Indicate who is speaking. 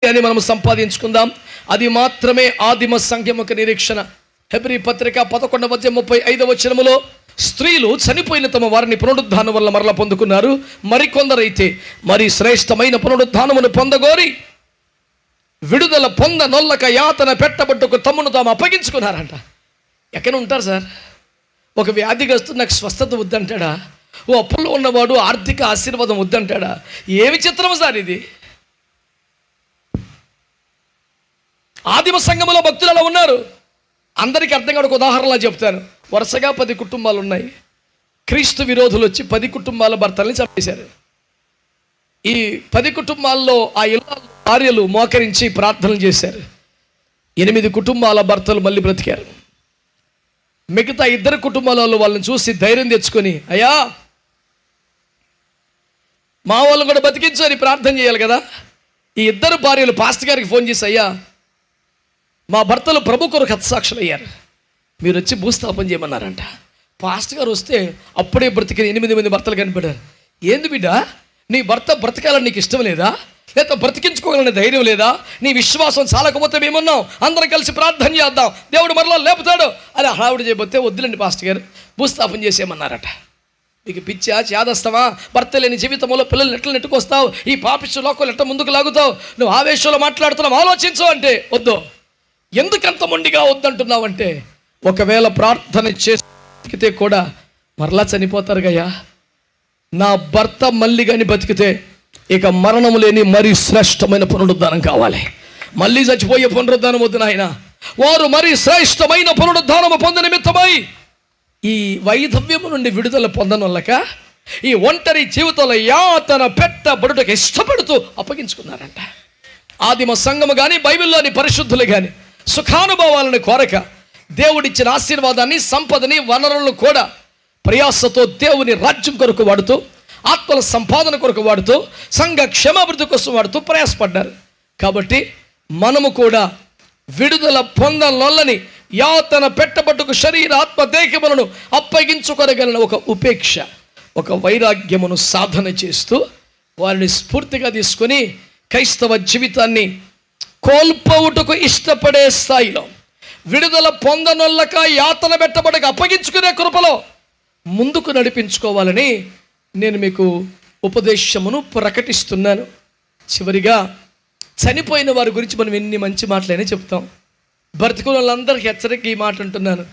Speaker 1: అని మనం సంపాదించుకుందాం. అది మాత్రమే ఆదిమ సంఘం యొక్క నిరీక్షణ. హెబ్రీ పత్రిక 11:35 స్త్రీలు చనిపోయిన తమ వారిని పునరుద్ధానం వల్ల మరలా పొందుకున్నారు. మరికొందరైతే మరి శ్రేష్టమైన పునరుద్ధానమును పొందగోరి విడుదల పొందనొల్లక యాతన పెట్టబట్టుకు తమను తాము అప్పగించుకున్నారంట. ఎక్కడ ఉంటారు సార్? ఒక వ్యాధిగ్రస్తుడు నాకు స్వస్థత వద్దంటాడా? ఓ అప్పుల్లో ఉన్నవాడు ఆర్థిక ఆశీర్వాదం వద్దంటాడా? ఏమి చిత్రం సార్ ఇది? ఆదిమ సంఘములో భక్తులు అలా ఉన్నారు. అందరికీ అర్థం కాదు. ఒక ఉదాహరణలా చెప్తాను. వరుసగా 10 కుటుంబాలు ఉన్నాయి. క్రీస్తు విరోధులు వచ్చి 10 కుటుంబాల భర్తల్ని చంపేశారు. ఈ 10 కుటుంబాల్లో ఆ ఇళ్ళ భార్యలు మోకరించి ప్రార్థనలు చేశారు. 8 కుటుంబాల భర్తలు మళ్ళీ బ్రతికారు. మిగతా 2 కుటుంబాలలో వాళ్ళని చూసి ధైర్యం తెచ్చుకొని, అయ్యా మా వాళ్ళు కూడా బతికించు అని ప్రార్థన చేయాలి కదా. ఈ 2 భార్యలు పాస్టర్ గారికి ఫోన్ చేసి, అయ్యా మా భర్తలు ప్రభు కొరకు హతసాక్షులు అయ్యారు, మీరు వచ్చి భూస్థాపన చేయమన్నారంట. పాస్టర్ గారు వస్తే అప్పుడే బ్రతికిన 8 మంది భర్తలు కనిపెట్టారు. ఏంది బిడ్డ, నీ భర్త బ్రతకాలని నీకు ఇష్టం లేదా? లేదా బ్రతికించుకోగలనే ధైర్యం లేదా? నీ విశ్వాసం చాలకపోతే మేమున్నాం, అందరం కలిసి ప్రార్థన చేద్దాం, దేవుడు మరలా లేపుతాడు అని హడావుడి చేయబోతే, వద్దులండి పాస్టర్ గారు భూస్థాపన చేసేయమన్నారట. మీకు పిచ్చా, చేదస్తమా? భర్త లేని జీవితంలో పిల్లల్ని ఎట్లా నెట్టుకొస్తావు? ఈ పాపిష్టి లోకంలో ఎట్లా ముందుకు లాగుతావు? నువ్వు ఆవేశంలో మాట్లాడుతున్నావు, ఆలోచించు అంటే వద్దు. ఎందుకంత మొండిగా వద్దంటున్నావు అంటే, ఒకవేళ ప్రార్థన చేస్తే కూడా మరలా చనిపోతారు గయ్యా. నా భర్త మళ్ళీ కానీ బతికితే ఇక మరణము లేని మరి శ్రేష్టమైన పునరుద్ధానం కావాలి. మళ్ళీ చచ్చిపోయే పునరుద్ధానం వద్దు నాయన. వారు మరి శ్రేష్టమైన పునరుద్ధానము పొంద నిమిత్తమై ఈ వైధవ్యము నుండి విడుదల పొందనొల్లక ఈ ఒంటరి జీవితంలో యాతన పెట్టబడుటకు ఇష్టపడుతూ అప్పగించుకున్నారంట. ఆదిమ సంఘము కానీ బైబిల్లోని పరిశుద్ధులు కానీ సుఖానుభవాలను కోరక దేవుడిచ్చిన ఆశీర్వాదాన్ని, సంపదని, వనరులను కూడా ప్రయాసతో దేవుని రాజ్యం కొరకు వాడుతూ, ఆత్మల సంపాదన కొరకు వాడుతూ, సంఘ క్షేమాభివృద్ధి కోసం వాడుతూ ప్రయాసపడ్డారు. కాబట్టి మనము కూడా విడుదల పొందనొల్లని యాతన పెట్టబట్టుకు శరీర ఆత్మ దేహములను అప్పగించుకొనగలిగిన ఒక ఉపేక్ష, ఒక వైరాగ్యమును సాధన చేస్తూ వారిని స్ఫూర్తిగా తీసుకొని క్రైస్తవ జీవితాన్ని కోల్పోవుటకు ఇష్టపడే స్థాయిలో, విడుదల పొందనొల్లక యాతన పెట్టబడక అప్పగించుకునే కృపలో ముందుకు నడిపించుకోవాలని నేను మీకు ఉపదేశమును ప్రకటిస్తున్నాను. చివరిగా చనిపోయిన వారి గురించి మనం ఎన్ని మంచి మాటలైనా చెప్తాం. బ్రతికున్న వాళ్ళందరికీ హెచ్చరిక ఈ మాట అంటున్నాను.